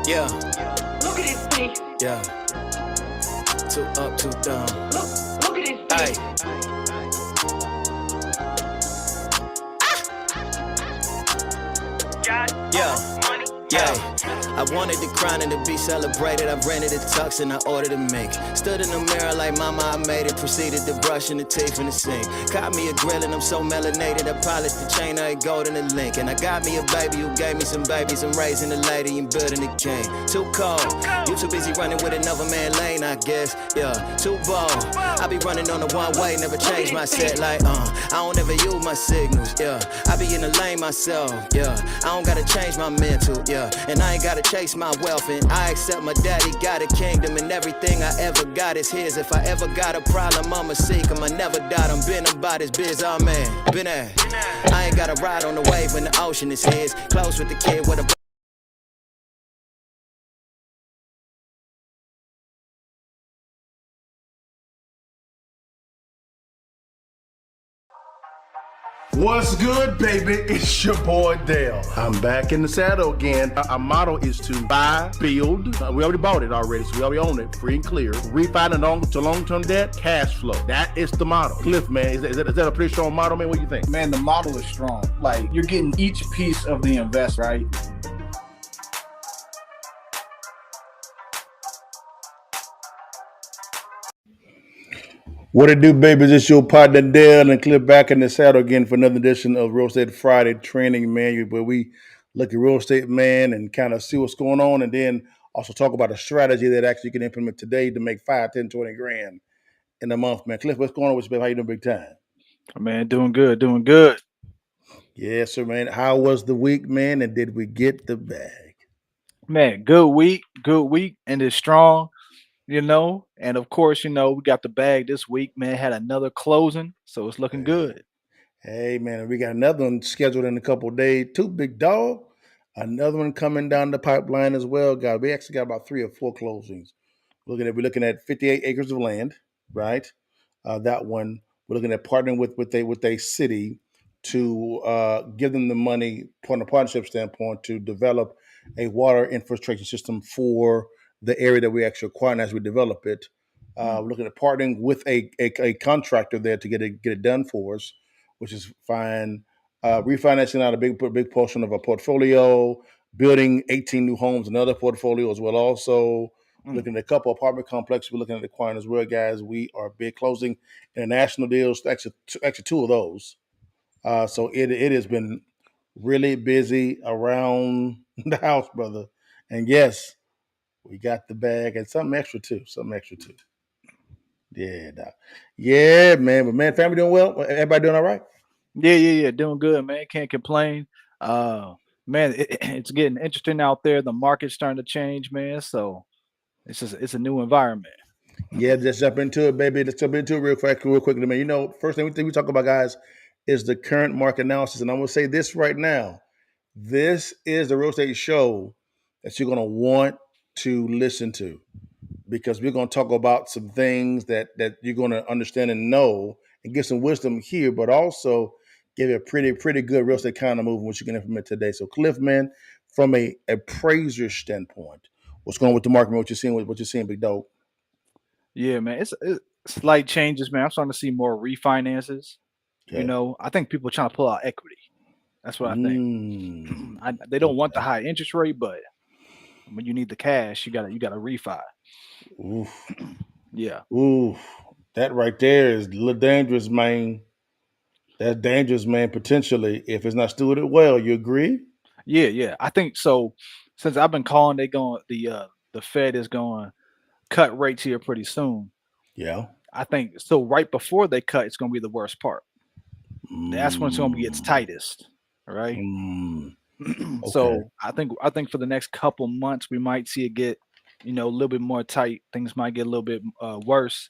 Yeah, Look at this thing. yeah. Too up, too down. Look at this Hey, thing. Got yeah. money. Yeah, I wanted the crown and to be celebrated. I rented a tux and I ordered a mink. Stood in the mirror like mama, I made it. Proceeded to brushing the teeth in the sink. Caught me a grill and I'm so melanated. I polished the chain, I ain't gold in the link. And I got me a baby who gave me some babies. I'm raising a lady and building a king. Too cold, you too busy running with another man lane, I guess. Yeah, too bold. I be running on the one way, never change my set like, I don't ever use my signals, yeah. I be in the lane myself, yeah. I don't gotta change my mental, yeah. And I ain't gotta chase my wealth, and I accept my daddy got a kingdom, and everything I ever got is his. If I ever got a problem, I'ma seek him. I never doubt him, been about his biz, oh man, been there. I ain't gotta ride on the wave when the ocean is his. Close with the kid with a What's good, baby? It's your boy Dale. I'm back in the saddle again. Our motto is to buy, build. We already bought it already, so we already own it, free and clear. Refinance to long-term debt, cash flow. That is the motto. Cliff, man, is that a pretty strong motto, man? What do you think? Man, the model is strong. Like, you're getting each piece of the invest, right? What it do, babies? It's your partner Dale and Cliff back in the saddle again for another edition of Real Estate Friday Training, man, where we look at real estate, man, and kind of see what's going on, and then also talk about a strategy that actually you can implement today to make 5, 10, 20 grand in a month, man. Cliff, what's going on with you, baby? How you doing, big time? Man, doing good, doing good. Yes, sir, man. How was the week, man? And did we get the bag? Man, good week, and it's strong, And of course, we got the bag this week, man. Had another closing, so it's looking good. Hey, man, we got another one scheduled in a couple of days. Too, big dog. Another one coming down the pipeline as well, guys. We actually got about 3 or 4 closings. We're looking at 58 acres of land, right? That one we're looking at partnering with a city to give them the money from a partnership standpoint to develop a water infiltration system for the area that we actually acquire as we develop it. Mm. We're looking at partnering with a contractor there to get it done for us, which is fine. Refinancing out a big portion of our portfolio, building 18 new homes, another portfolio as well. Also, Mm. looking at a couple apartment complexes. We're looking at acquiring as well, guys. We are big closing international deals. Actually, 2 of those. So it has been really busy around the house, brother. And yes, we got the bag and something extra too. Something extra too. Yeah, doc. Yeah, man. But man, family doing well. Everybody doing all right? Yeah, doing good, man. Can't complain. Uh, man, it's getting interesting out there. The market's starting to change, man. So it's a new environment. Yeah, let's jump into it, baby. Let's jump into it real quickly, man. First thing we talk about, guys, is the current market analysis. And I'm gonna say this right now. This is the real estate show that you're gonna want to listen to because we're gonna talk about some things that you're gonna understand and know and get some wisdom here, but also give you a pretty good real estate kind of move which you can implement today. So Cliff, man, from a appraiser standpoint, what's going on with the market, man? What you're seeing, big dog? Yeah, man. It's slight changes, man. I'm starting to see more refinances. Okay. I think people are trying to pull out equity. That's what I think. They don't want the Okay. high interest rate, but when you need the cash, you gotta refi. Oof. Yeah, Oof. That right there is a little dangerous, man. That's dangerous, man, potentially, if it's not stewarded well. You agree? yeah. I think so. Since I've been calling, the Fed is going to cut rates here pretty soon. Yeah. I think so. Right before they cut, it's going to be the worst part. That's when it's going to be its Mm, tightest. All right. mm, okay. So I think for the next couple months we might see it get a little bit more tight. Things might get a little bit worse,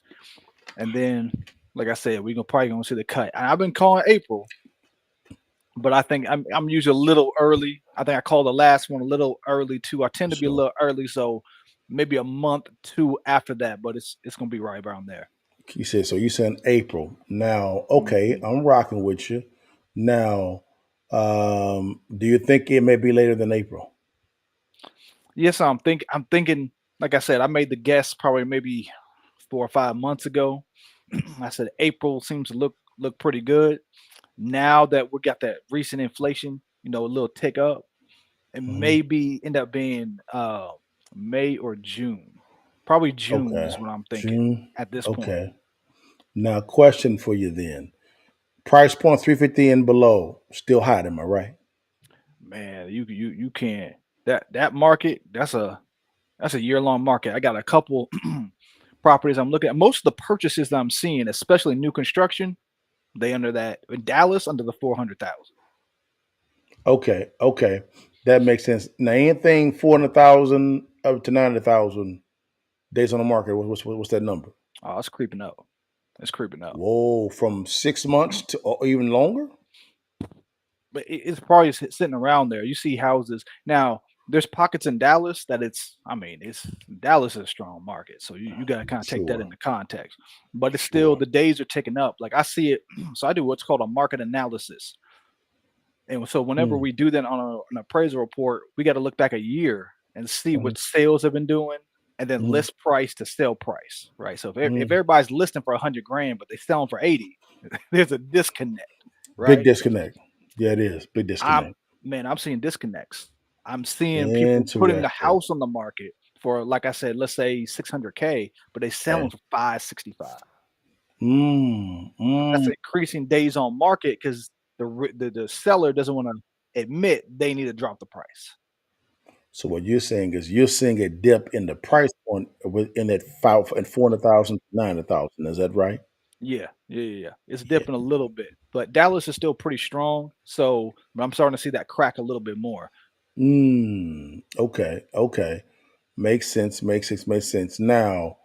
and then like I said, we're gonna probably gonna see the cut. And I've been calling April, but I think I'm usually a little early. I think I called the last one a little early too. I tend to be a So little early, so maybe a month two after that, but it's gonna be right around there. you said April. Now, okay, Mhm. I'm rocking with you. Now, do you think it may be later than April? Yes, I'm thinking. Like I said, I made the guess probably maybe 4 or 5 months ago. I said April seems to look pretty good. Now that we got that recent inflation, a little tick up, it Mhm. maybe end up being May or June. Probably June Okay. is what I'm thinking June. at this point. Okay. Now, question for you then. Price point 350 and below, still hot, am I right? Man, you can't that market. That's a year long market. I got a couple properties I'm looking at. Most of the purchases that I'm seeing, especially new construction, they under that in Dallas under the 400,000. Okay. Okay. That makes sense. Now, anything 400,000 up to 90,000 days on the market, what's that number? Oh, it's creeping up. It's creeping up. Whoa, from 6 months to or even longer? But it's probably sitting around there. You see houses now. There's pockets in Dallas that I mean, it's Dallas is a strong market, so you got to kind of take that Sure. into context. But it's still Sure. the days are ticking up. Like I see it, so I do what's called a market analysis. And so whenever Hmm. we do that on an appraisal report, we got to look back a year and see Hmm. what sales have been doing, and then Hmm. list price to sell price, right? So if Hmm. everybody's listing for 100 grand, but they selling for 80, there's a disconnect, Big right? disconnect. Yeah, it is. Big I'm disconnect. I'm seeing disconnects. I'm seeing people putting the Interesting. house on the market for, like I said, let's say 600K, but they selling Okay. for 565. Mm, That's mm. increasing days on market because the seller doesn't want to admit they need to drop the price. So what you're saying is you're seeing a dip in the price point within that five and 400,000 to 90,000. Is that right? Yeah, yeah, yeah, yeah. It's Yeah. dipping a little bit, but Dallas is still pretty strong. So I'm starting to see that crack a little bit more. Okay. Okay. Makes sense. Makes sense. Makes sense. Now,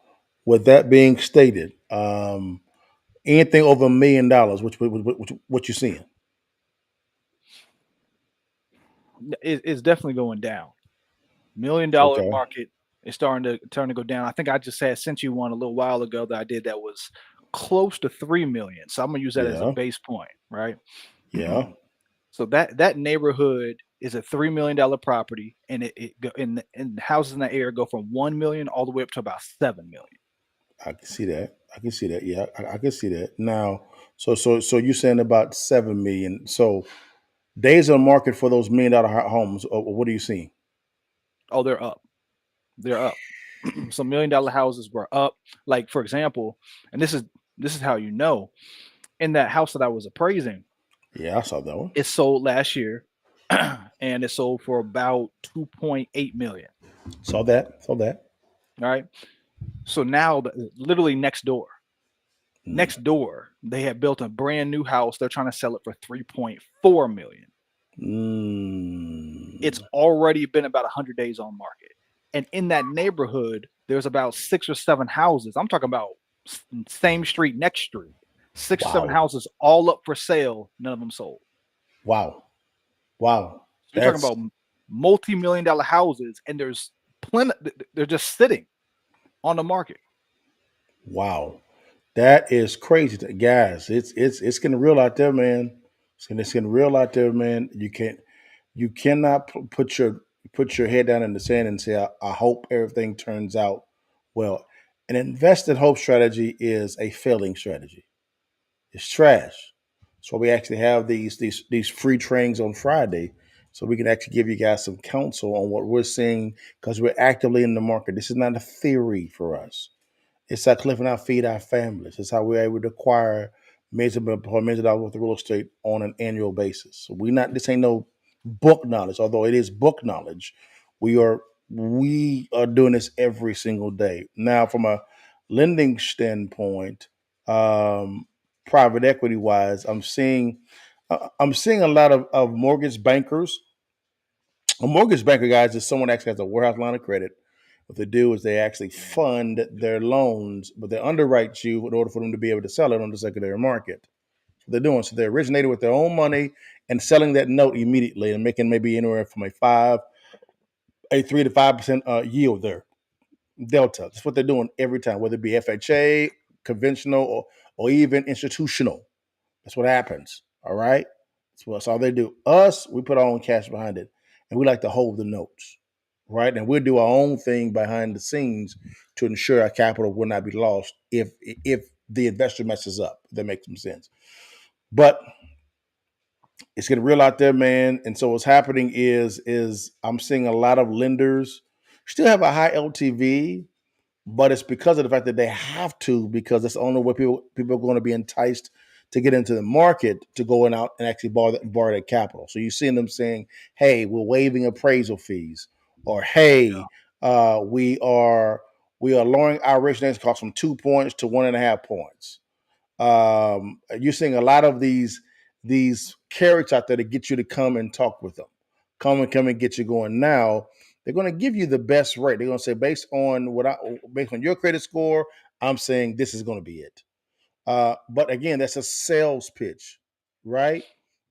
with that being stated, anything over $1 million, what you seeing? It's definitely going down. $1 million Okay. market is starting to go down. I think I just had sent you one a little while ago that I did that was close to 3 million. So I'm gonna use that as a Yeah. base point, right? Yeah. So that neighborhood is a $3 million property, and and the houses in that area go from 1 million all the way up to about 7 million. I can see that. I can see that. Yeah, I can see that. Now, so you're saying about 7 million. So days on market for those $1 million homes. What are you seeing? Oh, they're up. They're up. So $1 million houses were up. Like for example, and this is how you know, in that house that I was appraising, Yeah, I saw that one. it sold last year, and it sold for about 2.8 million. Saw that. Saw that. All right. So now, literally Mm. next door, they have built a brand new house. They're trying to sell it for 3.4 million. It's Mm. already been about 100 days on market. And in that neighborhood, there's about 6 or 7 houses. I'm talking about same street, next street. 6 or 7 Wow. houses all up for sale. None of them sold. Wow. Wow. So you're talking That's about multi-million-dollar houses, and there's plenty. They're just sitting on the market. wow. That is crazy, guys. It's getting real out there, man. It's getting real out there, man. You cannot put your head down in the sand and say, I hope everything turns out well. An invested hope strategy is a failing strategy. It's trash. So we actually have these free trainings on Friday, so we can actually give you guys some counsel on what we're seeing because we're actively in the market. This is not a theory for us. It's how Cliff and I feed our families. It's how we're able to acquire millions of dollars worth of real estate on an annual basis. So we not this ain't no book knowledge, although it is book knowledge. We are doing this every single day. Now, from a lending standpoint, um, private equity wise, I'm seeing a lot of mortgage bankers. A mortgage banker, guys, is someone that actually has a warehouse line of credit. What they do is they actually fund their loans, but they underwrite you in order for them to be able to sell it on the secondary market. So they're doing so they're originating with their own money and selling that note immediately and making maybe anywhere from a 3 to 5% yield there. Delta. That's what they're doing every time, whether it be FHA, conventional, or even institutional. That's what happens. All right. That's all they do. Us, we put our own cash behind it, and we like to hold the notes. right? And we'll do our own thing behind the scenes to ensure our capital will not be lost if the investor messes up. If that makes some sense. But it's getting real out there, man. And so what's happening is I'm seeing a lot of lenders still have a high LTV, but it's because of the fact that they have to, because that's the only way people are going to be enticed to get into the market to go in out and actually borrow their capital. So you're seeing them saying, "Hey, we're waiving appraisal fees," or "Hey, uh, we are we are lowering our origination cost from 2 points to 1.5 points." You're seeing a lot of these carrots out there to get you to come and talk with them, come and get you going. Now they're going to give you the best rate. They're going to say based on your credit score, I'm saying this is going to be it. But again, that's a sales pitch, right?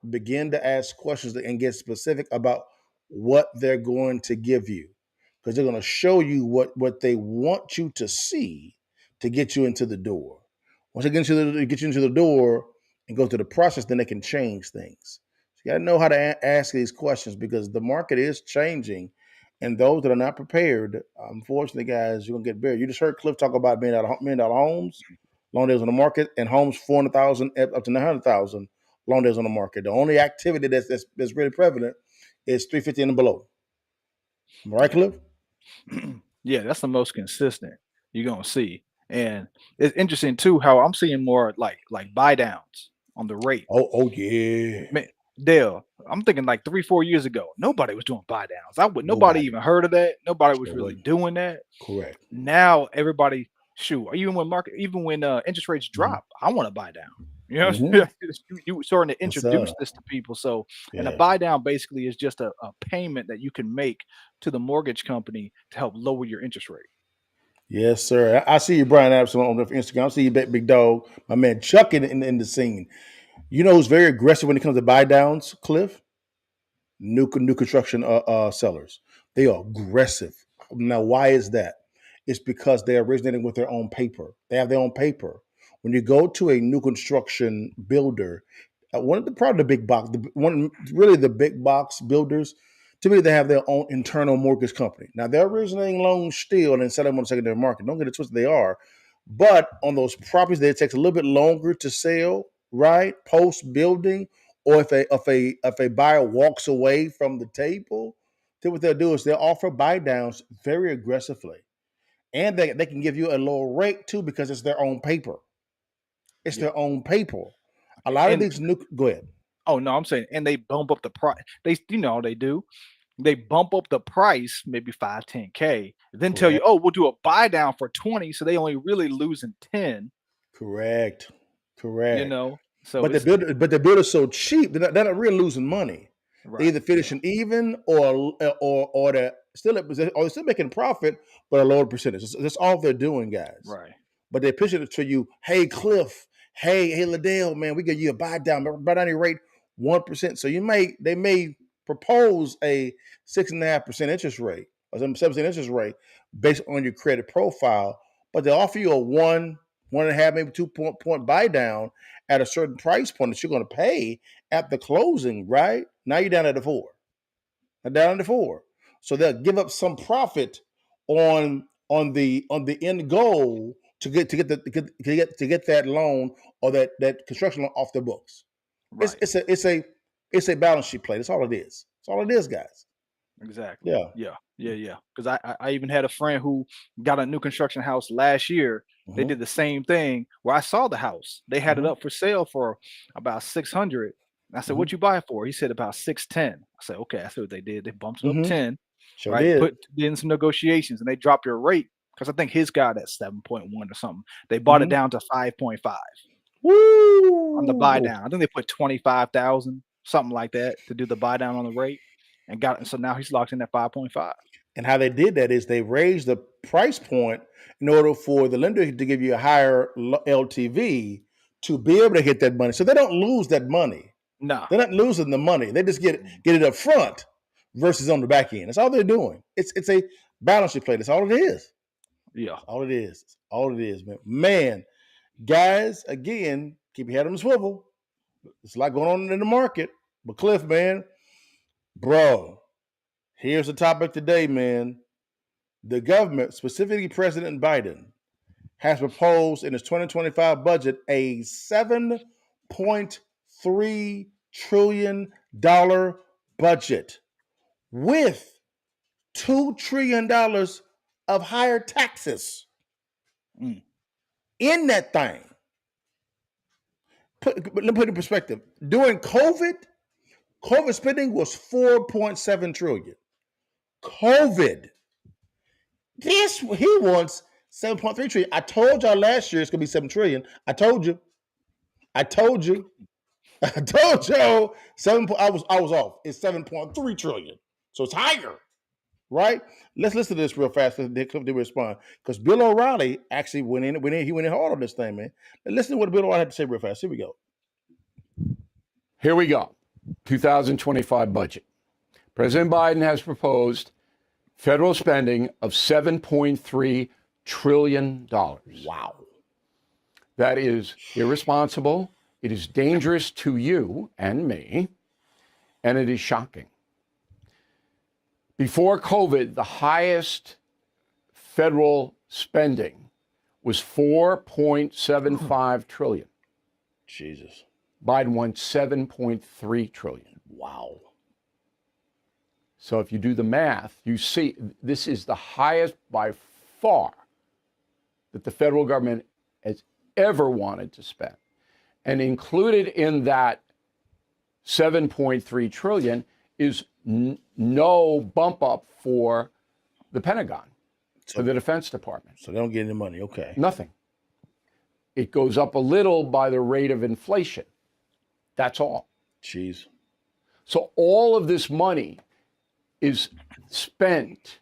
Begin to ask questions and get specific about what they're going to give you, because they're going to show you what they want you to see to get you into the door. Once they get you into the door and go through the process, then they can change things. So you got to know how to ask these questions, because the market is changing, and those that are not prepared, unfortunately, guys, you're gonna get buried. You just heard Cliff talk about being out of $1 million homes, long days on the market, and homes 400,000 up to 900,000 long days on the market. The only activity that's really prevalent is 350 and below. Am I right, Yeah. Cliff? Yeah, that's the most consistent you're gonna see. And it's interesting too how I'm seeing more like buy downs on the rate. Oh yeah. Man, Dale, I'm thinking like 3, 4 years ago, nobody was doing buy downs. Nobody Nobody. even heard of that. Nobody was Sure really wouldn't. doing that. Correct. Now everybody, shoot, even when interest rates Mm-hmm. drop, I want to buy down. You know, Mm-hmm. you starting to Yes, sir. introduce this to people. So, and a Yeah. buy down basically is just a payment that you can make to the mortgage company to help lower your interest rate. Yes, sir. I see you, Brian Absalom, on Instagram. I see you, big dog, my man Chuck in the scene. You know who's very aggressive when it comes to buy downs, Cliff? New construction sellers. They are aggressive. Now, why is that? It's because they're originating with their own paper. They have their own paper. When you go to a new construction builder, one of the probably the big box, one really the big box builders, to me, they have their own internal mortgage company. Now they're originating loans still and then selling them on the secondary market. Don't get it twisted, they are. But on those properties that it takes a little bit longer to sell, right? Post building, or if a buyer walks away from the table, then what they'll do is they'll offer buy downs very aggressively. And they can give you a lower rate too, because it's their own paper. It's Yeah. their own paper. A lot of And these new go ahead. oh no, I'm saying, and they bump up the price. How they do. They bump up the price maybe 5, 10K, then tell you, Correct. oh, we'll do a buy down for 20. So they only really losing 10, Correct. you Correct. know. So But it's the builder's so cheap, they're not really losing money. They right. either Yeah. finishing even or they're still making profit, but a lower percentage. That's all they're doing, guys. Right. But they're pitching it to you. Hey, Cliff. Hey, LaDale, man, we give you a buy down your rate 1%. So they may propose a 6.5% interest rate or some 7% interest rate based on your credit profile, but they offer you a 1.5, maybe 2 point buy down at a certain price point that you're going to pay at the closing. Right now, you're down at the four. Down at the four. So they'll give up some profit on the end goal to get that loan or that construction loan off their books. It's Right. it's a it's a it's a balance sheet play. That's all it is. That's all it is, guys. Exactly. Yeah. Yeah. Yeah. Yeah. Because I even had a friend who got a new construction house last year. They Mm-hmm. did the same thing where I saw the house. They had it Mm-hmm. up for sale for about 600. I said, Mm-hmm. "What you buy it for?" He said about 610. I said, "Okay." I said what they did. They bumped it up Mm-hmm. 10, Sure right? did. Put in some negotiations, and they dropped your rate because I think his got at 7.1 or something. They bought it Mm-hmm. down to 5.5 on the buy Woo! down. I think they put 25,000, something like that, to do the buy down on the rate, and so now he's locked in at 5.5. And how they did that is they raised the price point in order for the lender to give you a higher LTV to be able to hit that money. So they don't lose that money. Nah. They're not losing the money. They just get it up front versus on the back end. That's all they're doing. It's a balance sheet play. That's all it is. Yeah. That's all it is. That's all it is, man. Man, guys, again, keep your head on the swivel. There's a lot going on in the market. But Cliff, man, bro, Here's the topic today, man. The government, specifically President Biden, has proposed in its 2025 budget a $7.3 trillion budget with $2 trillion of higher taxes in that thing. Let me put it in perspective. During COVID spending was 4.7 trillion. COVID. This he wants 7.3 trillion. I told y'all last year it's gonna be 7 trillion. I told you. I told you. I told y'all 7. I was off. It's 7.3 trillion. So it's higher. Right? Let's listen to this real fast. They respond. Because Bill O'Reilly actually went in hard on this thing, man. Listen to what Bill O'Reilly had to say real fast. Here we go. Here we go. 2025 budget. President Biden has proposed federal spending of $7.3 trillion. Wow. That is irresponsible. It is dangerous to you and me, and it is shocking. Before COVID, the highest federal spending was $4.75 trillion. Jesus. Biden wants $7.3 trillion. Wow. So if you do the math, you see this is the highest by far that the federal government has ever wanted to spend. And included in that 7.3 trillion is no bump up for the Pentagon, for the Defense Department. So they don't get any money. Okay. Nothing. It goes up a little by the rate of inflation. That's all. Jeez. So all of this money is spent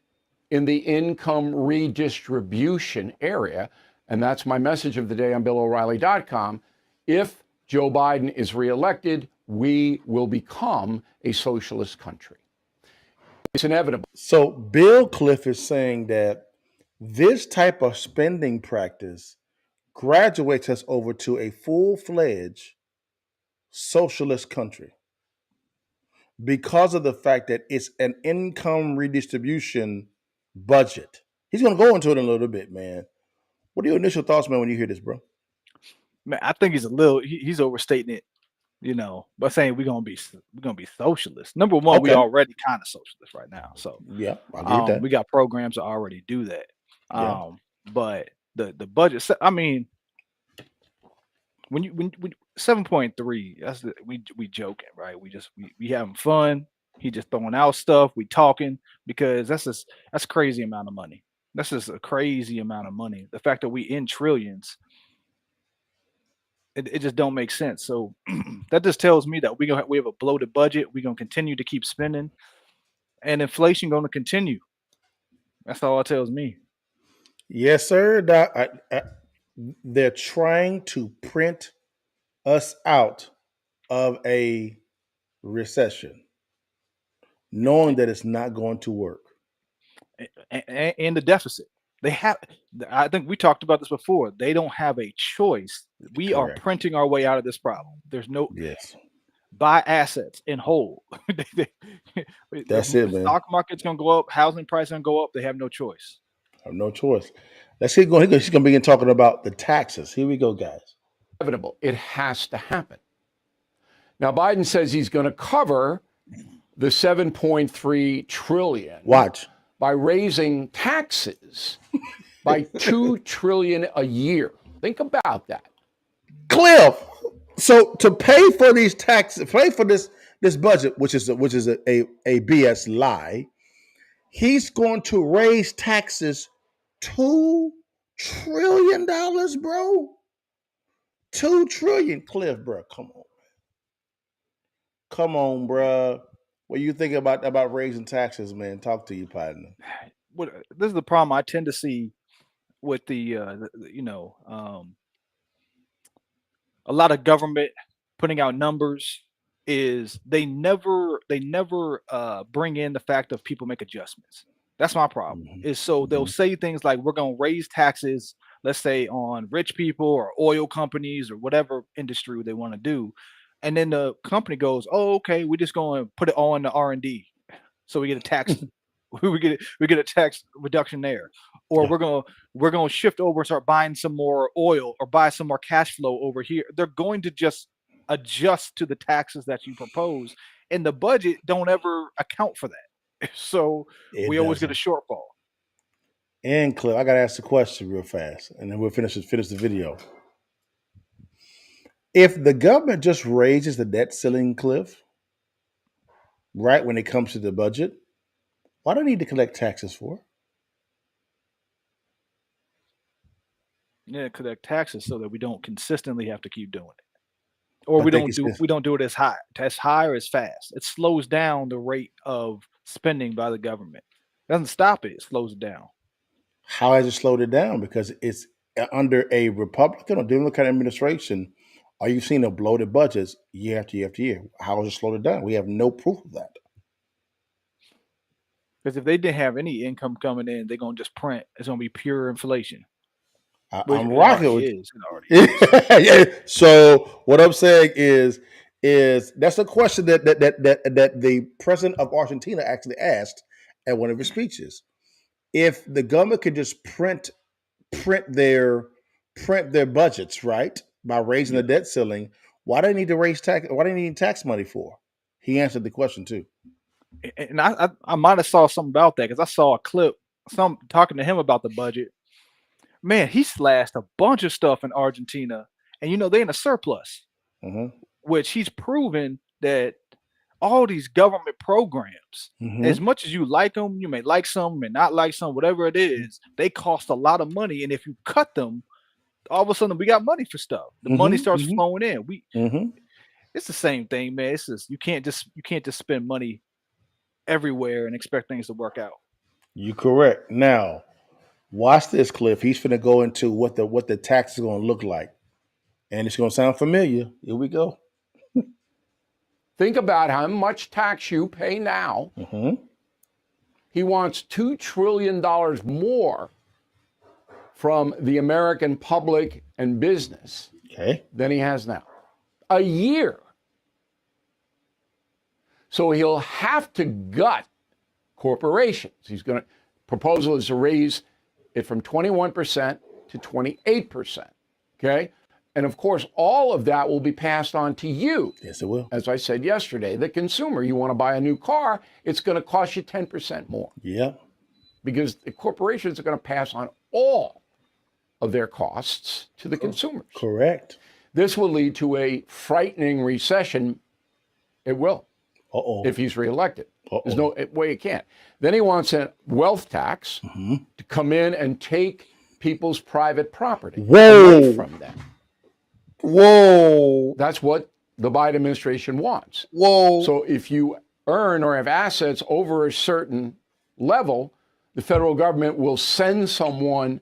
in the income redistribution area. And that's my message of the day on BillO'Reilly.com. If Joe Biden is reelected, we will become a socialist country. It's inevitable. So Bill Cliff is saying that this type of spending practice graduates us over to a full-fledged socialist country because of the fact that it's an income redistribution budget. He's going to go into it in a little bit, man. What are your initial thoughts, man, when you hear this, bro? Man, I think he's overstating it, by saying we're gonna be socialist. Number one, we Okay. already kind of socialist right now. So Yeah, I agree with that. we got programs that already do that. Yeah. But the budget, I mean, when 7.3, we joking, right? We having fun. He just throwing out stuff. We talking because that's crazy amount of money. That's just a crazy amount of money. The fact that we in trillions, it just don't make sense. So that just tells me that we have a bloated budget. We're gonna continue to keep spending, and inflation gonna continue. That's all it tells me. Yes, sir. They're trying to print us out of a recession, knowing that it's not going to work. And the deficit. They have. I think we talked about this before. They don't have a choice. We are Correct. printing our way out of this problem. There's no Yes. buy assets and hold. That's it, man. Stock market's gonna go up. Housing price gonna go up. They have no choice. I have no choice. Let's keep going. She's going to begin talking about the taxes. Here we go, guys. Inevitable. It has to happen. Now, Biden says he's going to cover the 7.3 trillion. Watch. By raising taxes by $2 trillion a year. Think about that. Cliff. So to pay for these taxes, pay for this budget, which is a BS lie, he's going to raise taxes $2 trillion, bro. $2 trillion, Cliff, bro. Come on, bro. What you think about raising taxes, man? Talk to you, partner. This is the problem I tend to see with a lot of government putting out numbers is they never bring in the fact of people make adjustments. That's my problem. Mm-hmm. Is so they'll say things like we're going to raise taxes, let's say on rich people or oil companies or whatever industry they want to do. And then the company goes, oh, okay, we're just going to put it all in the R&D. so we get a tax we get a tax reduction there, or Yeah. we're gonna shift over and start buying some more oil or buy some more cash flow over here. They're going to just adjust to the taxes that you propose, and the budget don't ever account for that. So It we always get a doesn't. shortfall. And Cliff, I gotta ask the question real fast, and then we'll finish the video. If the government just raises the debt ceiling, Cliff, right when it comes to the budget, why do they need to collect taxes for? Yeah, collect taxes so that we don't consistently have to keep doing it. Or But they can spend. we don't do it as high or as fast. It slows down the rate of spending by the government. It doesn't stop it, it slows it down. How has it slowed it down? Because it's under a Republican or Democrat administration. Are you seeing a bloated budgets year after year after year? How has it slowed it down? We have no proof of that. Because if they didn't have any income coming in, they're gonna just print. It's gonna be pure inflation. Which I'm it rocking already with is. It already is. yeah. So what I'm saying is that's a question that the president of Argentina actually asked at one of his speeches. If the government could just print their budgets, right, by raising Yeah. the debt ceiling, why do they need to raise tax? Why do they need tax money for? He answered the question too. And I might have saw something about that because I saw a clip, some talking to him about the budget. Man, he slashed a bunch of stuff in Argentina, and they're in a surplus, Mm-hmm. which he's proven that all these government programs, Mm-hmm. as much as you like them, you may like some, may not like some, whatever it is, they cost a lot of money, and if you cut them, all of a sudden we got money for stuff. The money starts Mm-hmm. flowing in. Mm-hmm. It's the same thing, man. It's just you can't just spend money everywhere and expect things to work out. You correct. Now, watch this, Cliff. He's finna go into what the tax is gonna look like. And it's gonna sound familiar. Here we go. Think about how much tax you pay now. Mm-hmm. He wants $2 trillion more from the American public and business Okay. than he has now. A year. So he'll have to gut corporations. He's going to, proposal is to raise it from 21% to 28%. Okay? And of course, all of that will be passed on to you. Yes, it will. As I said yesterday, the consumer, you want to buy a new car, it's going to cost you 10% more Yep. because the corporations are going to pass on all of their costs to the consumers. Correct. This will lead to a frightening recession. It will, Uh-oh. if he's reelected. Uh-oh. There's no way it can't. Then he wants a wealth tax to come in and take people's private property Whoa. away from them. Whoa. That's what the Biden administration wants. Whoa. So if you earn or have assets over a certain level, the federal government will send someone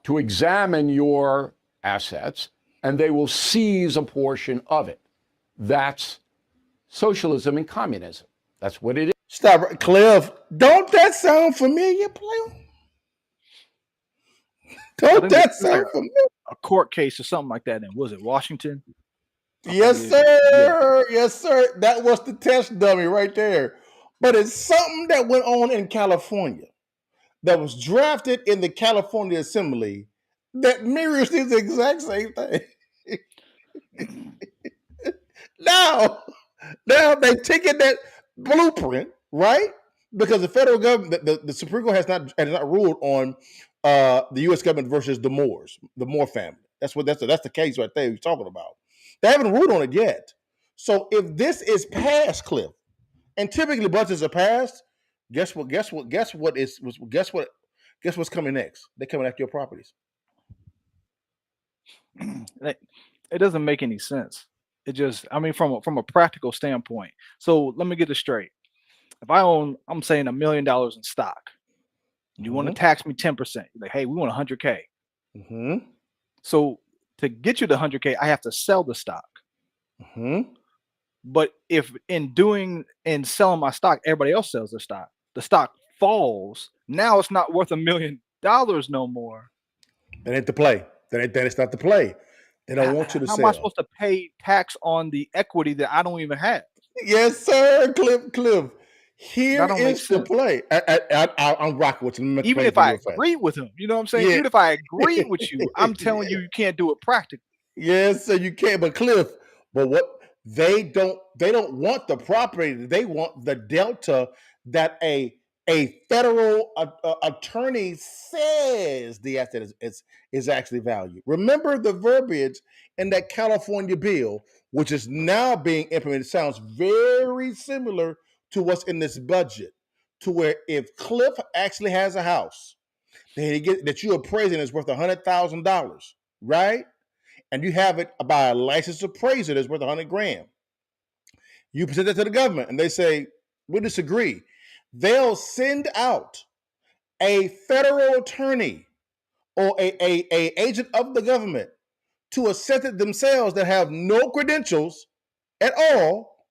to examine your assets and they will seize a portion of it. That's socialism and communism. That's what it is. Stop, Cliff. Don't that sound familiar, player? Don't think that it's like sound familiar? A court case or something like that. And was it Washington? Yes, sir. Yes, sir. That was the test dummy right there. But it's something that went on in California that was drafted in the California Assembly that mirrors this exact same thing. Now they've taken that blueprint, right? Because the federal government, the Supreme Court has not ruled on the U.S. government versus the Moore family. That's the case right there he's talking about. They haven't ruled on it yet. So if this is passed, Cliff, and typically budgets are passed, guess what's coming next? They're coming after your properties. It doesn't make any sense. It just, from a practical standpoint. So let me get this straight. If I'm saying $1 million in stock, you want to tax me 10%. You're like, hey, we want 100K. Mm-hmm. So to get you the 100K, I have to sell the stock. Mm-hmm. But if in selling my stock, everybody else sells their stock, the stock falls. Now it's not worth $1 million no more. That ain't the play. That is not the play. They don't want you to How sell. am I supposed to pay tax on the equity that I don't even have? Yes, sir, Cliff. Here That don't make is the sense. play. I'm rocking with you. Let me Even explain if to you I real fast. agree with him, you know what I'm saying? Yeah. Even if I agree with you, I'm telling Yeah. you can't do it practically. Yes, so you can't. But Cliff, but what they don't want the property. They want the delta that a federal attorney says the asset is actually valued. Remember the verbiage in that California bill, which is now being implemented, sounds very similar to what's in this budget. To where if Cliff actually has a house that you appraising is worth $100,000, right? And you have it by a licensed appraiser that's worth 100 grand. You present that to the government and they say, we disagree. They'll send out a federal attorney or a agent of the government to assess it themselves that have no credentials at all,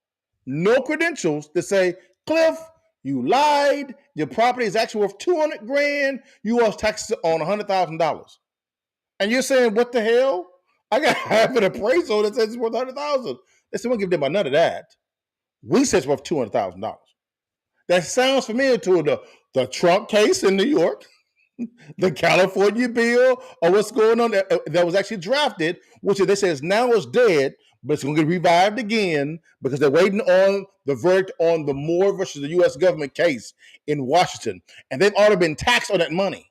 no credentials to say, Cliff, you lied. Your property is actually worth 200 grand. You owe taxes on $100,000. And you're saying, what the hell? I got half an appraisal that says it's worth 100,000. They said, we'll give them none of that. We said it's worth $200,000. That sounds familiar to the Trump case in New York, the California bill, or what's going on that was actually drafted, which they say is now is dead, but it's going to get revived again because they're waiting on the verdict on the Moore versus the U.S. government case in Washington. And they've already been taxed on that money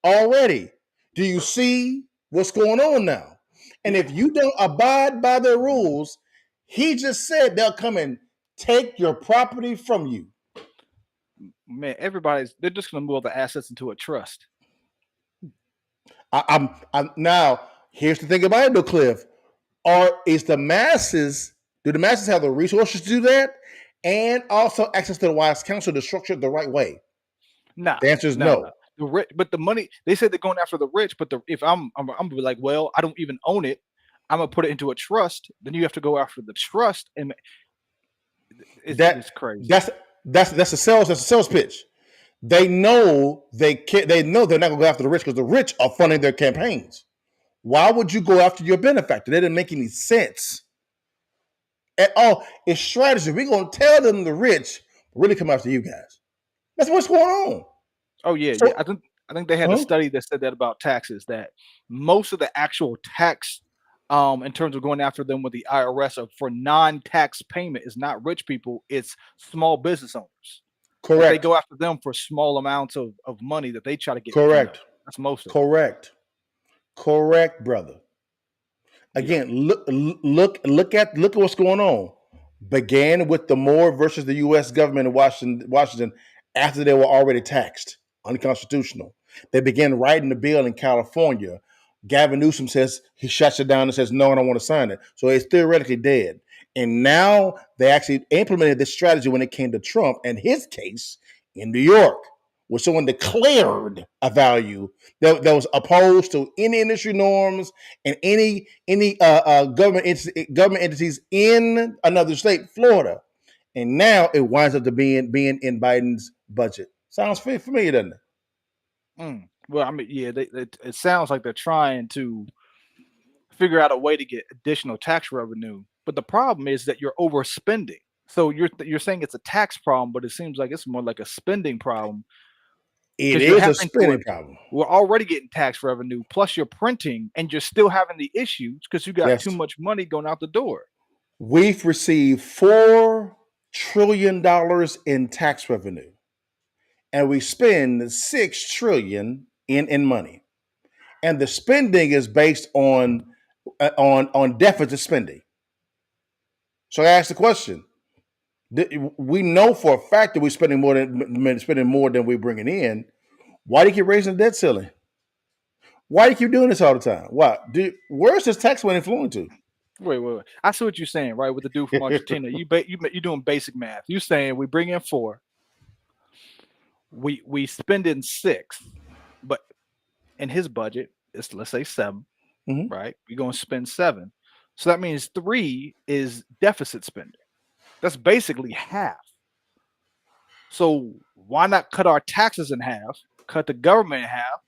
already. Do you see what's going on now? And if you don't abide by their rules, he just said they'll come and take your property from you. Man, they're just gonna move the assets into a trust. I'm now. Here's the thing about it, though, Cliff. Do the masses have the resources to do that, and also access to the wise counsel to structure it the right way? Nah, The answer is nah. no. The rich, but the money they said they're going after the rich. But if I'm gonna be like, well, I don't even own it. I'm gonna put it into a trust. Then you have to go after the trust, and it's crazy. That's a sales pitch. They know they can't. They know they're not going to go after the rich because the rich are funding their campaigns. Why would you go after your benefactor? That didn't make any sense at all. It's strategy. We're going to tell them the rich really come after you guys. That's what's going on. Oh yeah, So, yeah. I think they had a study that said that about taxes, that most of the actual tax, in terms of going after them with the IRS or for non-tax payment is not rich people, it's small business owners. Like they correct, go after them for small amounts of money that they try to get, correct, that's most of it. correct, brother. Yeah. Again, look at what's going on. Began with the Moore versus the U.S. government in Washington after they were already taxed, unconstitutional. They began writing the bill in California. Gavin Newsom says he shuts it down and says no, I don't want to sign it. So it's theoretically dead. And now they actually implemented this strategy when it came to Trump and his case in New York, where someone declared a value that was opposed to any industry norms and any government entities in another state, Florida, and now it winds up to being in Biden's budget. Sounds familiar, doesn't it? Well, I mean, yeah, it sounds like they're trying to figure out a way to get additional tax revenue, but the problem is that you're overspending. So you're saying it's a tax problem, but it seems like it's more like a spending problem It because you're is a having to. spending problem. We're already getting tax revenue, plus you're printing, and you're still having the issues because you got too Yes, much money going out the door. we've received $4 trillion in tax revenue, and we spend $6 trillion in money, and the spending is based on deficit spending. So I ask the question: we know for a fact that we're spending more than we're bringing in. Why do you keep raising the debt ceiling? Why do you keep doing this all the time? Why? Where's this tax money flowing to? Wait. I see what you're saying, right? With the dude from Argentina, you're doing basic math. You're saying we bring in 4, we spend in 6, but in his budget, it's let's say 7, Mhm. right? We're gonna spend 7, so that means 3 is deficit spending. That's basically half. So why not cut our taxes in half? Cut the government in half.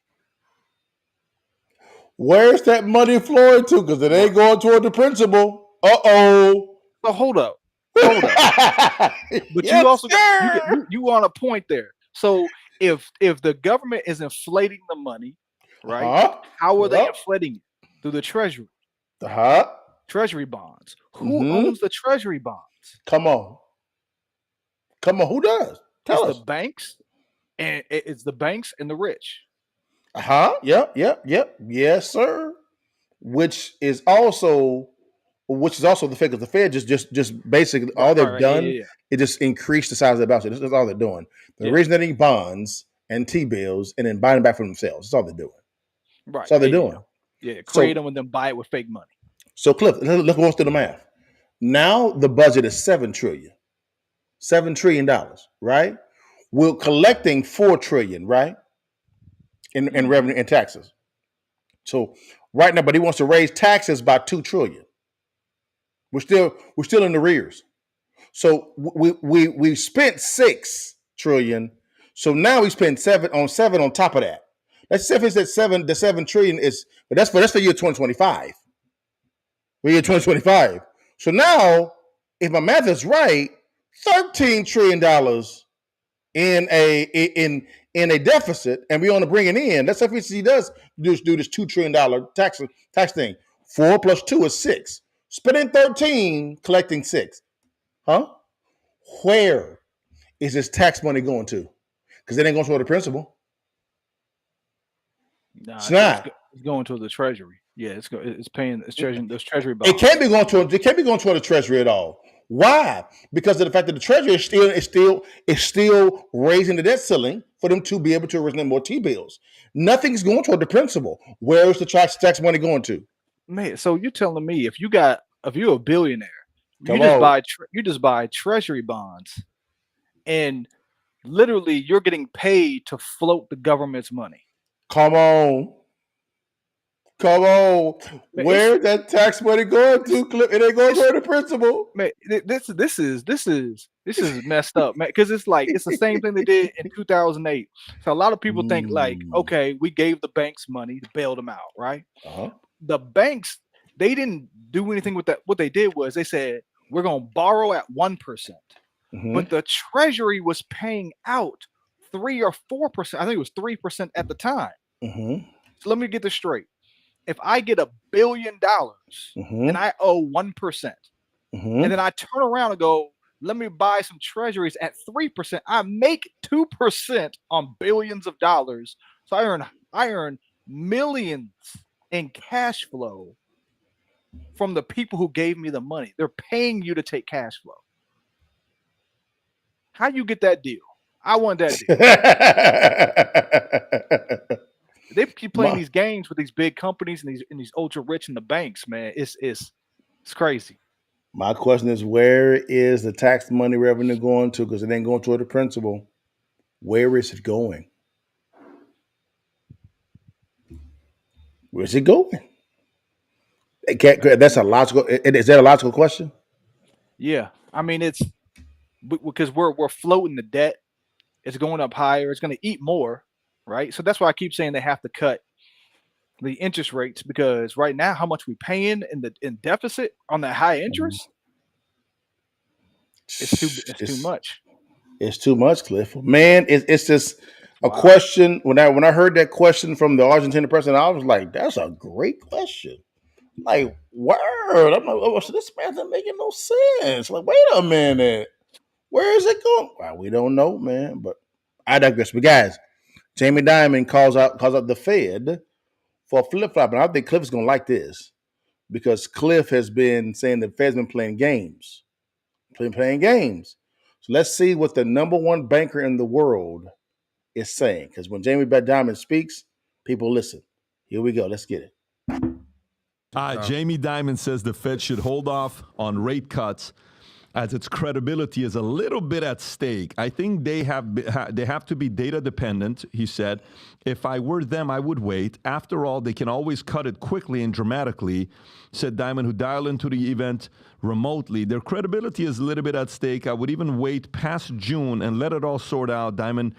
Where's that money flowing to? Because it ain't going toward the principal. Uh-oh. So hold up. Hold up. But you Yes, also got sir. you on a point there. So if the government is inflating the money, right? Huh? How are they Yep. inflating it? Through the Huh? treasury bonds. Who Mm-hmm. owns the treasury bonds? Come on. Come on. Who does? It's Tell the us. banks, and it's the banks and the rich. Huh? Yep. Yes, sir. Which is also the fact that the Fed just basically all they've Right. Yeah, done yeah, yeah. is just increase the size of the balance sheet. That's all they're doing. They're Yeah. originating bonds and T bills and then buying them back for themselves. That's all they're doing. Right. That's all they're Yeah, yeah, doing. yeah. Yeah. Create So them and then buy it with fake money. so Cliff, look what's to the math. Now the budget is $7 trillion, right? We're collecting $4 trillion, right? In Hmm. revenue and taxes. So right now, but he wants to raise taxes by $2 trillion. We're still in the rears. So we spent $6 trillion. So now we spend seven on top of that. That's if it's seven. The $7 trillion is, but that's for year 2025. For year 2025. So now, if my math is right, $13 trillion in a deficit, and we want to bring it in. That's if he does do this $2 trillion tax thing. 4 plus 2 is 6. Spending 13, collecting 6. Huh? Where is this tax money going to? Because it ain't going toward the principal. Nah, It's not. it's going to the treasury. Yeah, it's paying it's treasury those treasury It can't bonds. be going toward. It can't be going toward the treasury at all. Why? Because of the fact that the treasury is still raising the debt ceiling for them to be able to originate more T bills. Nothing's going toward the principal. Where is the tax money going to? Man, so you're telling me if you're a billionaire, Come on. you just buy treasury bonds, and literally you're getting paid to float the government's money. Come on. Come on. Man, it's Where's that tax money going it's to, Clip? It ain't going it's toward the principal. man, this is messed up, man. Because it's like it's the same thing they did in 2008. So a lot of people think like, Mm. okay, we gave the banks money to bail them out, right? Uh-huh. The banks, they didn't do anything with that. What they did was they said we're going to borrow at 1%, Mm-hmm. but the Treasury was paying out 3 or 4%. I think it was 3% at the time. Mm-hmm. So let me get this straight. If I get $1 billion Mm-hmm. and I owe 1%, Mm-hmm. and then I turn around and go, let me buy some treasuries at 3%. I make 2% on billions of dollars. So I earn millions in cash flow from the people who gave me the money. They're paying you to take cash flow. How you get that deal? I want that deal. They keep playing my, these games with these big companies and these ultra rich in the banks, man. It's crazy. my question is, where is the tax money revenue going to? Because it ain't going toward the principal. Where is it going? Where's it going? That's a logical. Is that a logical question? Yeah, I mean it's because we're floating the debt. It's going up higher. It's going to eat more, right? So that's why I keep saying they have to cut the interest rates because right now, how much we paying in deficit on that high interest, it's too It's much. it's too much, Cliff. Man, it's just It's a wild. question. When I heard that question from the Argentine person, I was like, that's a great question. Like, word. I'm like, oh, so this math ain't making no sense. Like, wait a minute. Where is it going? Well, we don't know, man. But I digress. But guys, Jamie Dimon calls out the Fed for flip flopping. I think Cliff is gonna like this because Cliff has been saying the Fed's been playing games. Playing games. So let's see what the number one banker in the world is saying. Because when Jamie Dimon speaks, people listen. Here we go. Let's get it. Jamie Dimon says the Fed should hold off on rate cuts as its credibility is a little bit at stake. I think they have to be data dependent, he said. If I were them, I would wait. After all, they can always cut it quickly and dramatically, said Dimon, who dialed into the event remotely. Their credibility is a little bit at stake. I would even wait past June and let it all sort out. Dimon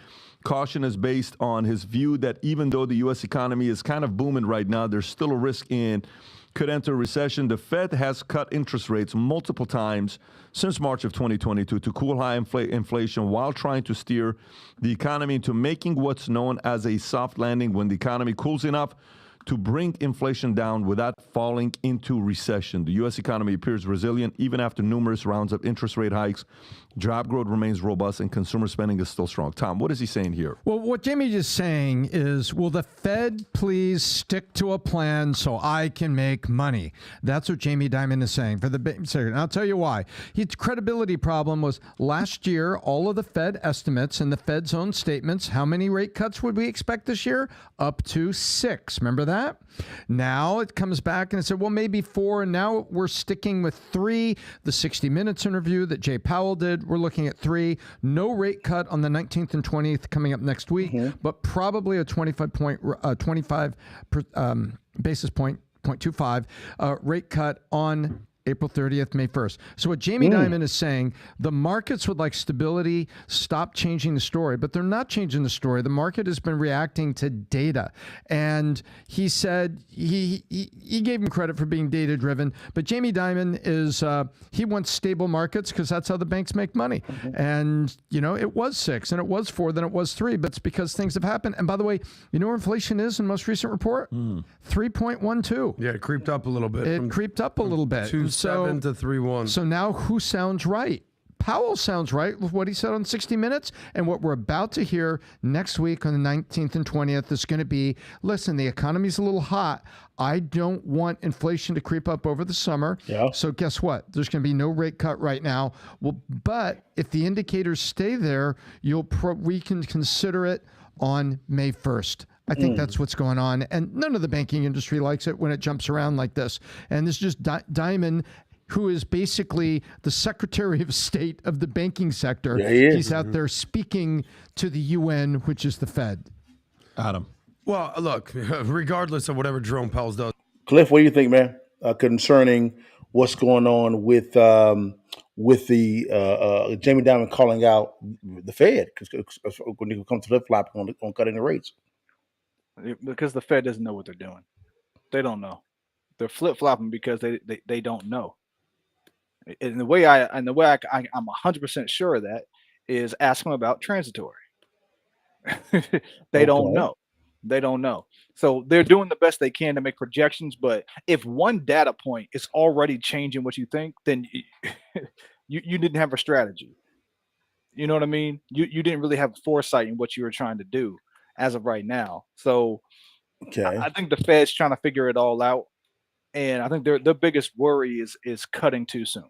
caution is based on his view that even though the U.S. economy is kind of booming right now, there's still a risk in could enter recession. The Fed has cut interest rates multiple times since March of 2022 to cool high inflation while trying to steer the economy into making what's known as a soft landing when the economy cools enough to bring inflation down without falling into recession. The U.S. economy appears resilient even after numerous rounds of interest rate hikes. Job growth remains robust and consumer spending is still strong. Tom, what is he saying here? Well, what Jamie is saying is, will the Fed please stick to a plan so I can make money? That's what Jamie Dimon is saying for the second. And I'll tell you why. His credibility problem was last year, all of the Fed estimates and the Fed's own statements, how many rate cuts would we expect this year? Up to 6. Remember that? Now it comes back and it said, well, maybe 4. And now we're sticking with 3. The 60 Minutes interview that Jay Powell did, we're looking at 3. No rate cut on the 19th and 20th coming up next week, but probably a 25 basis point, 0.25 rate cut on April 30th, May 1st. So what Jamie Dimon is saying, the markets would like stability, stop changing the story, but they're not changing the story. The market has been reacting to data. And he said he gave him credit for being data driven, but Jamie Dimon is, he wants stable markets because that's how the banks make money. And, you know, it was 6 and it was 4, then it was 3, but it's because things have happened. And by the way, you know where inflation is in the most recent report? 3.12. Yeah, it creeped up a little bit. It creeped up a little bit. 2.7 to 3.1. So now who sounds right? Powell sounds right with what he said on 60 Minutes. And what we're about to hear next week on the 19th and 20th is going to be, listen, the economy's a little hot. I don't want inflation to creep up over the summer. Yeah. So guess what? There's going to be no rate cut right now. Well, but if the indicators stay there, we can consider it on May 1st. I think that's what's going on. And none of the banking industry likes it when it jumps around like this. And this is just Dimon, who is basically the Secretary of State of the banking sector. Yeah, he is. He's out there speaking to the UN, which is the Fed. Adam. Well, look, regardless of whatever Jerome Powell does. Cliff, what do you think, man, concerning what's going on with the Jamie Dimon calling out the Fed when it comes to flip-flop on cutting the rates? Because the Fed doesn't know what they're doing. They don't know. They're flip-flopping because they don't know. And the way I'm 100% sure of that is ask them about transitory. They don't know. They don't know. So they're doing the best they can to make projections. But if one data point is already changing what you think, then you didn't have a strategy. You know what I mean? You didn't really have foresight in what you were trying to do as of right now. So I think the Fed's trying to figure it all out. And I think their biggest worry is cutting too soon.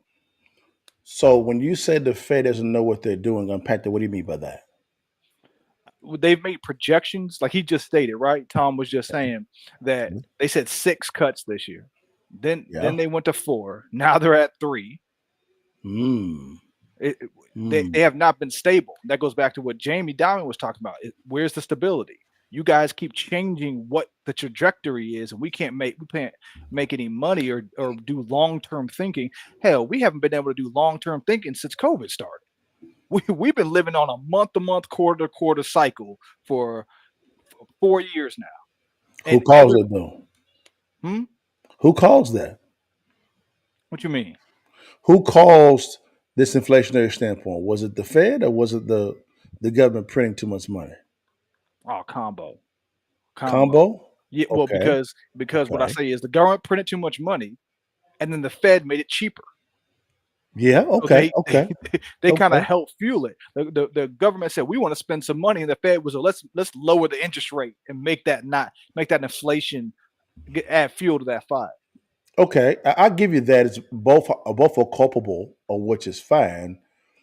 So when you said the Fed doesn't know what they're doing, unpack that. What do you mean by that? They've made projections, like he just stated, right? Tom was just saying that they said 6 cuts this year. Then they went to 4. Now they're at 3. They have not been stable. That goes back to what Jamie Dimon was talking about. Where's the stability? You guys keep changing what the trajectory is, and we can't make any money or do long-term thinking. Hell, we haven't been able to do long-term thinking since COVID started. We've been living on a month-to-month, quarter-to-quarter cycle for 4 years now. Who calls it though? Who caused that? What you mean? Who caused this inflationary standpoint? Was it the Fed or was it the government printing too much money? Oh, combo. Yeah, well, because what I say is the government printed too much money, and then the Fed made it cheaper. Yeah. Okay. They kind of helped fuel it. The government said we want to spend some money, and the Fed was let's lower the interest rate and make that inflation add fuel to that fire. Okay, I'll give you that. It's both are culpable, of which is fine,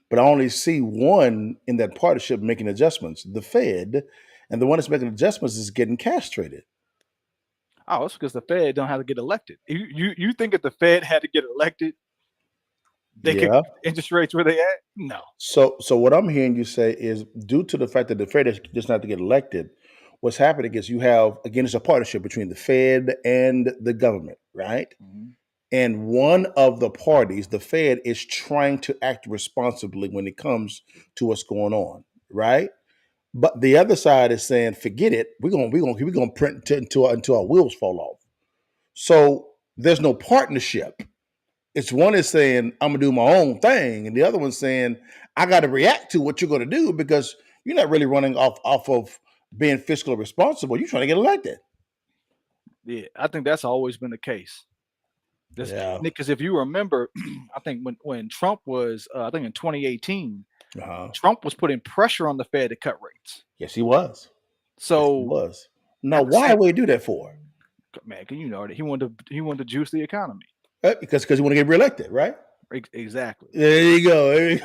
but I only see one in that partnership making adjustments, the Fed, and the one that's making adjustments is getting castrated. Oh, it's because the Fed don't have to get elected. You think if the Fed had to get elected, they could interest rates where they at? No. So what I'm hearing you say is due to the fact that the Fed is just not to get elected, what's happening is you have, again, it's a partnership between the Fed and the government, right? And one of the parties, the Fed, is trying to act responsibly when it comes to what's going on, right? But the other side is saying, forget it. We're gonna print until our wheels fall off. So there's no partnership. It's one is saying, I'm gonna do my own thing, and the other one's saying, I gotta react to what you're gonna do because you're not really running off of being fiscally responsible. You're trying to get elected. Yeah, I think that's always been the case. Yeah. Because if you remember, I think when Trump was, I think in 2018, Uh-huh. Trump was putting pressure on the Fed to cut rates. Yes, he was. Yes, he So was. Now, at the why same would he do that for? man, you know that he wanted to juice the economy. Because he want to get reelected, right? Exactly. There you go. There you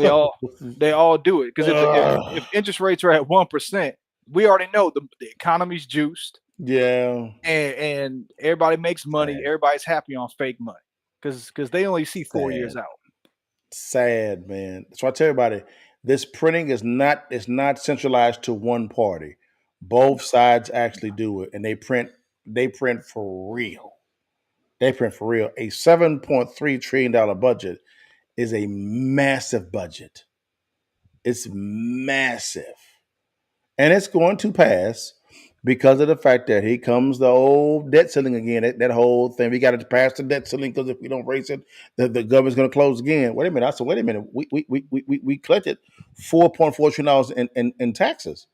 They go. all do it because if Ugh. interest rates are at 1%, we already know the economy's juiced Yeah. and everybody makes money. Sad. Everybody's happy on fake money because they only see 4 years Sad. out. Sad, man. So I tell everybody, this printing is not centralized to one party. Both sides actually do it, and they print for real. They print for real. A $7.3 trillion budget is a massive budget. It's massive. And it's going to pass because of the fact that here comes the old debt ceiling again. That whole thing. We got to pass the debt ceiling because if we don't raise it, the government's going to close again. Wait a minute. I said, wait a minute. We collected $4.4 trillion in taxes.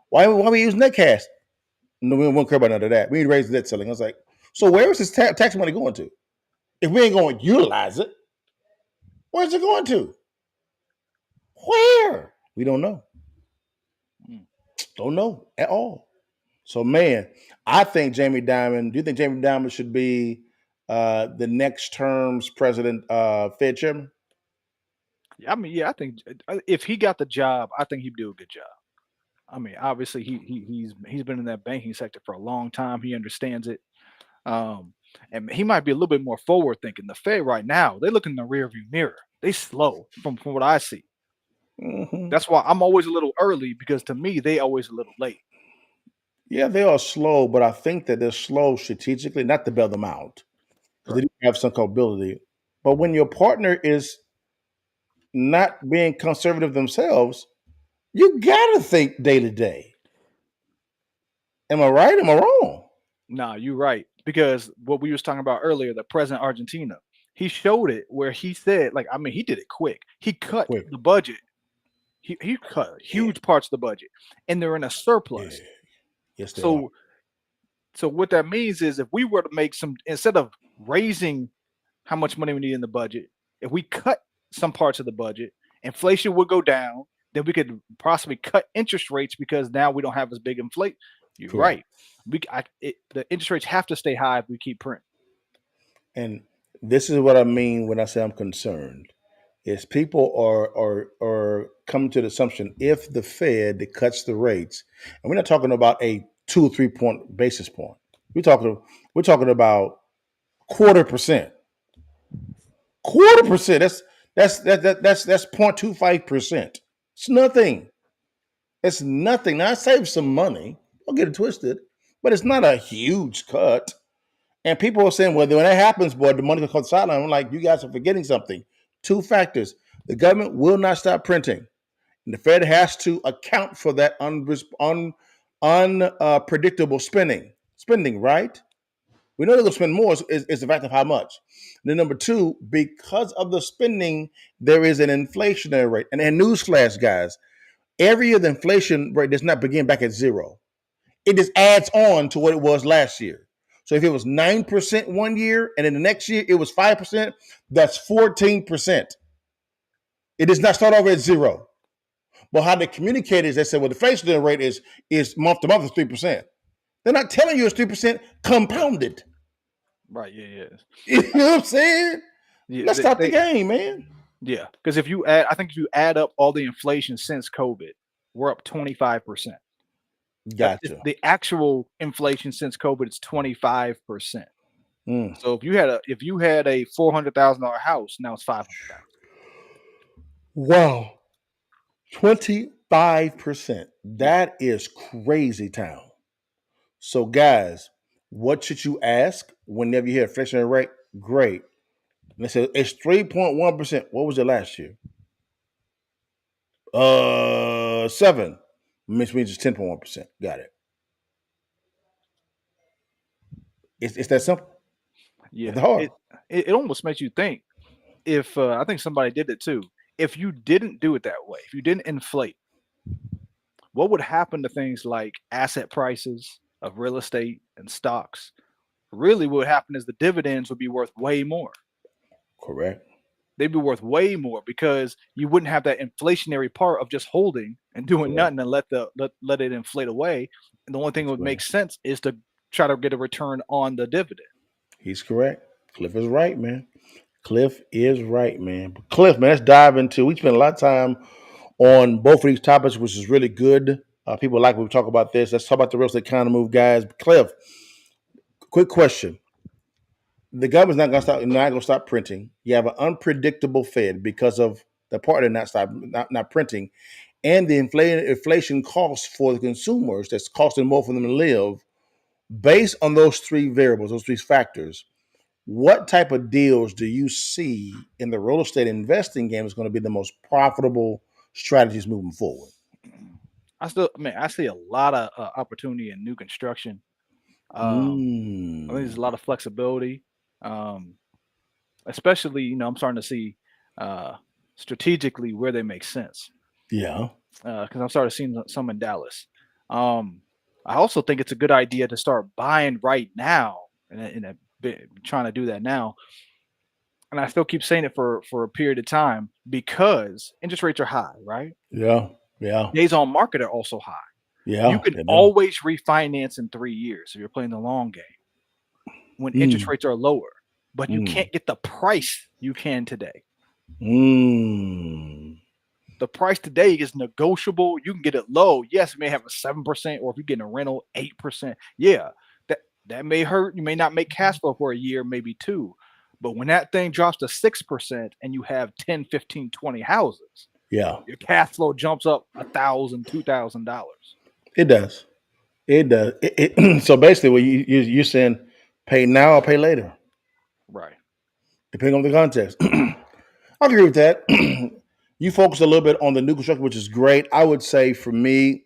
Why are we using that cash? No, we don't care about none of that. We need to raise the debt ceiling. I was like, so where is this tax money going to? If we ain't going to utilize it, where's it going to? Where? We don't know. Don't know at all. So, man, I think Jamie Dimon. Do you think Jamie Dimon should be the next term's president, Fed chairman? I mean, yeah, I think if he got the job, I think he'd do a good job. I mean, obviously he's been in that banking sector for a long time. He understands it. And he might be a little bit more forward thinking. The Fed right now, they look in the rearview mirror. They slow from what I see. Mm-hmm. That's why I'm always a little early because to me they always a little late. Yeah, they are slow, but I think that they're slow strategically, not to bail them out, because they Right. do have some capability. But when your partner is not being conservative themselves, you gotta think day to day. Am I right? Am I wrong? Nah, you're right. Because what we was talking about earlier, the president of Argentina, he showed it where he said, like, I mean, he did it quick. He cut Quick. the budget. He cut Yeah. huge parts of the budget, and they're in a Yeah. surplus. Yes, they are. So what that means is if we were to make some instead of raising how much money we need in the budget, if we cut some parts of the budget, inflation would go down. Then we could possibly cut interest rates because now we don't have as big inflation. You're Correct. right. The interest rates have to stay high if we keep printing. And this is what I mean when I say I'm concerned. Is people are coming to the assumption if the Fed cuts the rates, and we're not talking about a 2 or 3 basis point. We're talking about 1/4%. 1/4%. That's 0.25%. It's nothing. It's nothing. Now I save some money. Don't get it twisted, but it's not a huge cut. And people are saying, well, when that happens, boy, the money will come sideline. I'm like, you guys are forgetting something. Two factors. The government will not stop printing. And the Fed has to account for that unpredictable spending, right? We know they're going to spend more. Is the fact of how much. And then number two, because of the spending, there is an inflationary rate. And newsflash, guys, every year the inflation rate does not begin back at zero. It just adds on to what it was last year. So if it was 9% one year and in the next year it was 5%, that's 14%. It does not start over at zero. But how they communicate is they say, well, the inflation rate is month to month is 3%. They're not telling you it's 3% compounded. Right. Yeah. You know what I'm saying? Yeah. Let's stop the game, man. Yeah. Because if you add up all the inflation since COVID, we're up 25%. Gotcha. The actual inflation since COVID is 25%. Mm. So if you had a $400,000 house, now it's $500,000. Wow. 25%. That is crazy town. So, guys, what should you ask whenever you hear inflation rate? Great. And they say it's 3.1%. What was it last year? 7. Which means it's 10.1%. Got it. It's that simple. Yeah, It's hard. it almost makes you think if I think somebody did it too. If you didn't do it that way, if you didn't inflate, what would happen to things like asset prices of real estate and stocks? Really, what would happen is the dividends would be worth way more. Correct. They'd be worth way more because you wouldn't have that inflationary part of just holding and doing Correct. nothing and let it inflate away. And the only thing that That's would make right. sense is to try to get a return on the dividend. He's correct. Cliff is right, man. Cliff is right, man. But Cliff, man, let's dive into. We spent a lot of time on both of these topics, which is really good. People like when we talk about this. Let's talk about the real estate kind of move, guys. Cliff, quick question. The government's not gonna stop printing. You have an unpredictable Fed because of the partner not printing, and the inflation costs for the consumers that's costing more for them to live. Based on those three variables, those three factors, what type of deals do you see in the real estate investing game is going to be the most profitable strategies moving forward? I see a lot of opportunity in new construction. I think there's Mm. a lot of flexibility, um, especially I'm starting to see uh, strategically where they make sense Yeah. because I'm starting to see some in Dallas. Um, I also think it's a good idea to start buying right now, trying to do that now. And I still keep saying it for a period of time because interest rates are high, right? Yeah. Yeah. Days on market are also high. You Yeah. can Yeah. always refinance in 3 years if you're playing the long game when interest Mm. rates are lower, but you Mm. can't get the price you can today. Mm. The price today is negotiable. You can get it low. Yes, it may have a 7%, or if you're getting a rental, 8%. Yeah, that may hurt. You may not make cash flow for a year, maybe two. But when that thing drops to 6% and you have 10, 15, 20 houses, Yeah. your cash flow jumps up $1,000, $2,000. It does. It does. So basically, what you're saying, pay now or pay later, Right. depending on the context. I agree with that. You focus a little bit on the new construction, which is great. I would say for me,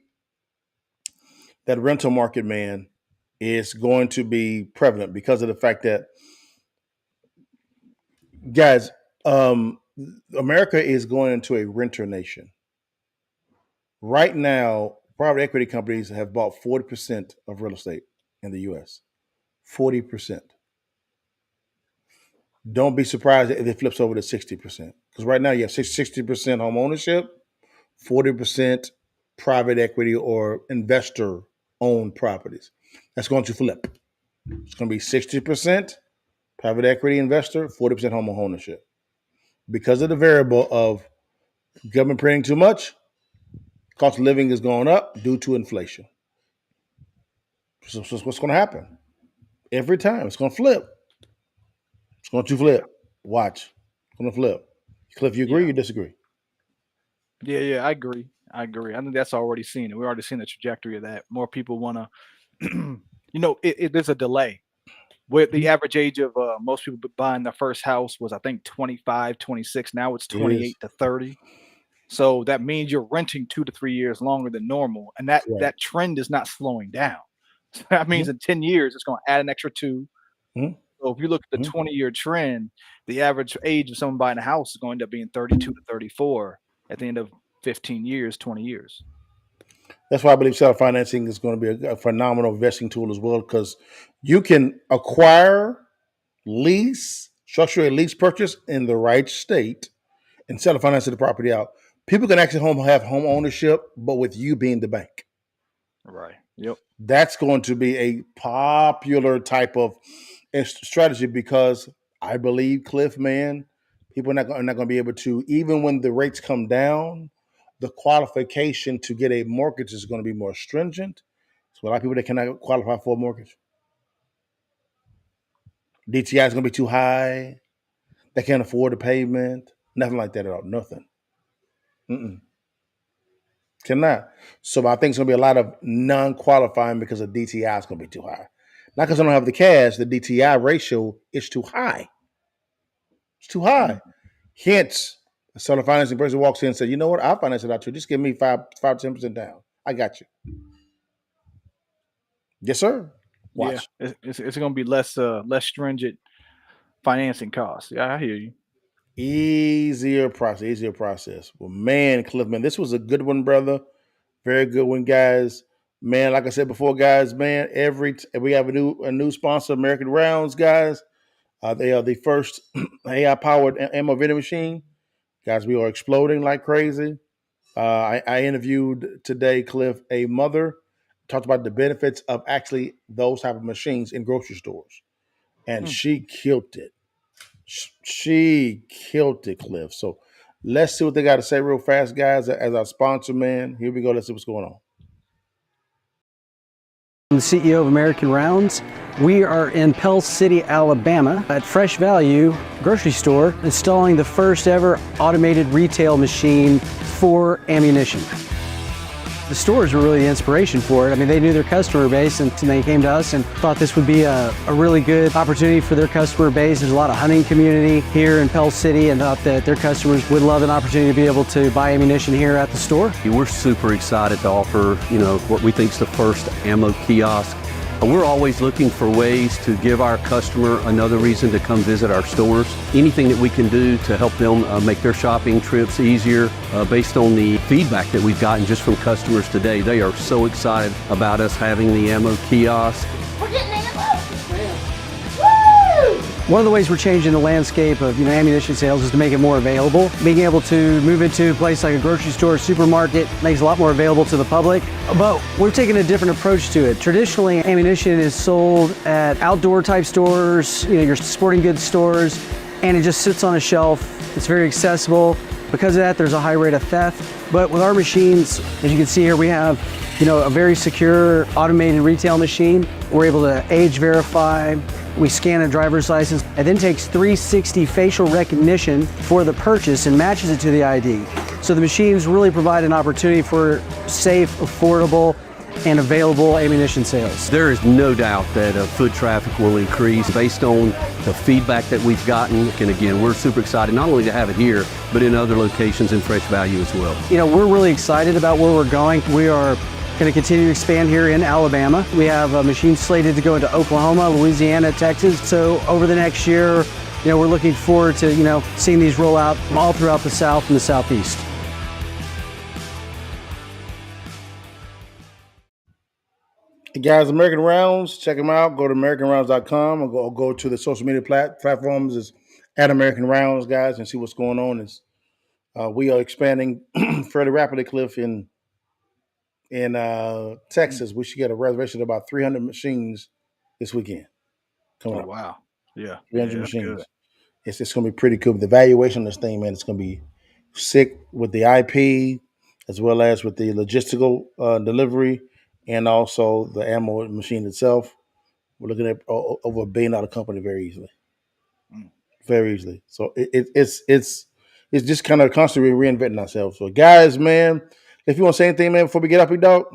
that rental market, man, is going to be prevalent because of the fact that, guys, um, America is going into a renter nation. Right now, private equity companies have bought 40% of real estate in the US. 40%. Don't be surprised if it flips over to 60%. Because right now you have 60% home ownership, 40% private equity or investor owned properties. That's going to flip. It's going to be 60% private equity investor, 40% home ownership. Because of the variable of government printing too much, cost of living is going up due to inflation. So what's going to happen? Every time it's going to flip. It's going to Yeah. flip. Watch. It's going to flip. Cliff, you agree or Yeah. you disagree? Yeah. I agree. I agree. I think that's already seen it. We're already seeing the trajectory of that. More people want to, there's a delay. Where the Mhm. average age of most people buying their first house was, I think, 25, 26. Now it's It is. 28 to 30. So that means you're renting 2 to 3 years longer than normal, and Right. that trend is not slowing down. So that means Mhm. in 10 years it's going to add an extra two. Mhm. So if you look at the Mhm. 20-year trend, the average age of someone buying a house is going to end up being 32 to 34 at the end of 15 years, 20 years. That's why I believe self financing is going to be a phenomenal investing tool as well because you can acquire, lease, structure a lease purchase in the right state and sell the finance the property out. People can actually have home ownership, but with you being the bank. Right. Yep. That's going to be a popular type of strategy because I believe, Cliff, man, people are not going to be able to, even when the rates come down, the qualification to get a mortgage is going to be more stringent. So a lot of people that cannot qualify for a mortgage. DTI is going to be too high. They can't afford the payment. Nothing like that at all. Nothing. Mm-mm. Cannot. So I think it's going to be a lot of non-qualifying because the DTI is going to be too high. Not because I don't have the cash. The DTI ratio is too high. It's too high. Mm. Hence, the seller financing person walks in and says, "You know what? I'll finance it out too. Just give me 10% down. I got you." Yes, sir. Yeah. Watch. It's going to be less stringent. financing costs. Yeah, I hear you. Easier process. Well, man, Cliff, man, this was a good one, brother. Very good one, guys. Man, like I said before, guys, man, we have a new sponsor, American Rounds, guys. They are the first AI powered ammo vending machine. Guys, we are exploding like crazy. I interviewed today, Cliff, a mother, talked about the benefits of actually those type of machines in grocery stores, and she killed it. She killed it, Cliff. So let's see what they got to say real fast, guys. As our sponsor, man, here we go. Let's see what's going on. I'm the CEO of American Rounds. We are in Pell City, Alabama at Fresh Value grocery store installing the first ever automated retail machine for ammunition. The stores were really the inspiration for it. I mean, they knew their customer base and they came to us and thought this would be a really good opportunity for their customer base. There's a lot of hunting community here in Pell City and thought that their customers would love an opportunity to be able to buy ammunition here at the store. We're super excited to offer, what we think is the first ammo kiosk. We're always looking for ways to give our customer another reason to come visit our stores. Anything that we can do to help them make their shopping trips easier based on the feedback that we've gotten just from customers today. They are so excited about us having the ammo kiosk. We're getting ammo! One of the ways we're changing the landscape of ammunition sales is to make it more available. Being able to move into a place like a grocery store, supermarket makes it a lot more available to the public. But we're taking a different approach to it. Traditionally, ammunition is sold at outdoor type stores, your sporting goods stores, and it just sits on a shelf. It's very accessible. Because of that, there's a high rate of theft. But with our machines, as you can see here, we have a very secure automated retail machine. We're able to age verify. We scan a driver's license. It then takes 360 facial recognition for the purchase and matches it to the ID. So the machines really provide an opportunity for safe, affordable, and available ammunition sales. There is no doubt that foot traffic will increase based on the feedback that we've gotten. And again, we're super excited not only to have it here, but in other locations in Fresh Value as well. We're really excited about where we're going. We are going to continue to expand here in Alabama. We have a machine slated to go into Oklahoma, Louisiana, Texas. So over the next year, we're looking forward to, seeing these roll out all throughout the South and the Southeast. Hey guys, American Rounds, check them out. Go to AmericanRounds.com or go to the social media platforms. It's at American Rounds, guys, and see what's going on. We are expanding fairly rapidly, Cliff, in Texas. We should get a reservation of about 300 machines this weekend. Coming up. Wow. Yeah. 300 machines. It's going to be pretty cool. The valuation of this thing, man, it's going to be sick with the IP as well as with the logistical delivery and also the ammo machine itself. We're looking at over $1 billion company very easily. Very easily. So it's just kind of constantly reinventing ourselves. So guys, man, if you want to say anything, man, before we get up, dog.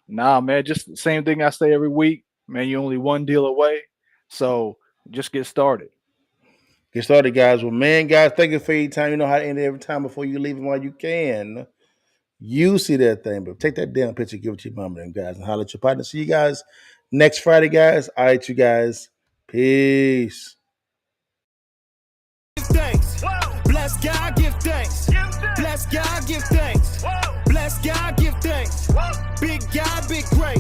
Nah, man, just the same thing I say every week. Man, you're only one deal away. So just get started. Get started, guys. Well, man, guys, thank you for your time. You know how to end it every time before you leave and while you can. You see that thing, but take that damn picture, give it to your mama, them guys, and holler at your partner. See you guys next Friday, guys. All right, you guys. Peace. Thanks. Bless God, give thanks. Bless God, give thanks. Bless God, give thanks. Big God, big grace.